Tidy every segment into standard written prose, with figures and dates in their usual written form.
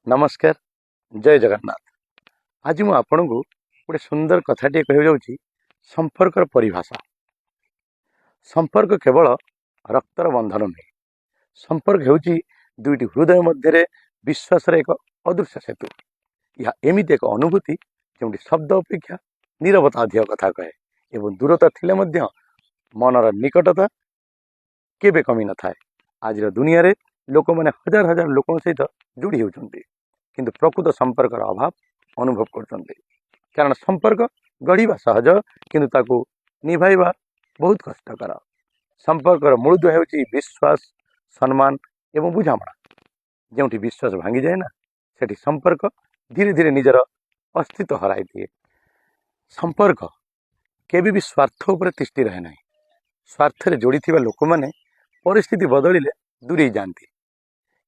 नमस्कार। जय जगन्नाथ। आज मु आपन को गोटे सुंदर कथाटे कह जाऊँगी। संपर्कर परिभाषा। संपर्क केवल रक्तर बंधन नुहे। संपर्क होउची दुईटी हृदय मध्य विश्वास एक अदृश्य सेतु। यह एमती एक अनुभूति जो शब्द अपेक्षा नीरवता अधिक कथा कहे एवं दूरता थिले मध्य मनर निकटता केबे कमी न थाए। आज दुनिया रे लोक मैंने हजार हजार लोक सहित जोड़ी होती किंतु प्रकृत संपर्क अभाव अनुभव करते। कारण संपर्क गढ़ा सहज किंतु ताकू निभाइबा बहुत कष्टकर। संपर्कर मूलदुआ होची विश्वास, सम्मान एवं बुझामणा। जो विश्वास भांगी जाए ना सेठी संपर्क धीरे धीरे निजर अस्तित्व हराई दिए। संपर्क केबे भी स्वार्थ उपर तिष्ठि रहे ना। स्वार्थ रे जोड़ी थिबा लोक माने परिस्थिति बदलिले दूरी जाती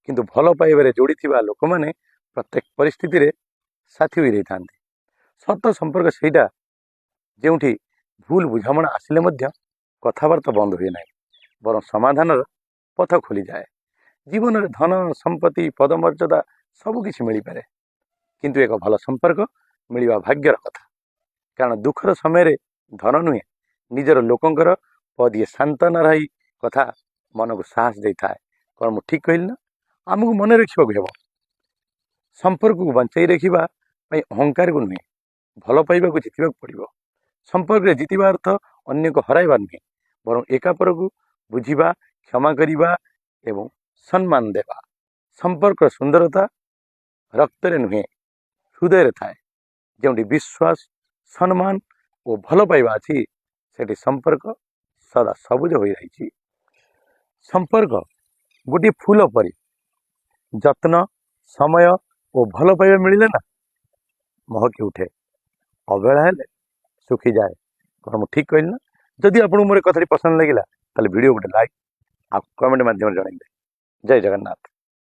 किंतु भल पाइबारे जोड़ी थिबा लोक माने प्रत्येक परिस्थिति रे साथी होई रही थांती। सत संपर्क सेटा जेउठी भूल बुझामणा आसिले मध्य कथाबार्ता बंद हुए ना बर समाधान पथ खोली जाए। जीवन में धन संपत्ति पदमर्यादा सबकि मिल पारे किंतु एक भल संपर्क मिलवा भाग्यर कथा। कारण दुखर समय धन नुहे निजर लोकंकर पदिए सांत्वना रही कथा मन को साहस दे थाए। कौन मुझे ठीक कहली ना? आमको मन रखा संपर्क को बंचाई रखा अहंकार को नुहे भल पाइबा को जितवा पड़ो। संपर्क में जितवा अर्थ अन्य को हराइबार नुहे बर एकापर को बुझा क्षमा करवा एवं सम्मान देवा। संपर्क सुंदरता रक्त रे नुहे हृदय थाए। जो विश्वास सम्मान और भल पाइबा अच्छी से संपर्क सदा सबुज हो रही। संपर्क गोटे फूल परी जत्न समय और भल पाइबा मिले ना महकी उठे। अवहेला हेले सुखी जाए। कौन मुझे ठीक कहली ना? जदि आपको मोर कथा पसंद लगे ताले वीडियो गोटे लाइक आ कमेंट माध्यम जन। जय जगन्नाथ।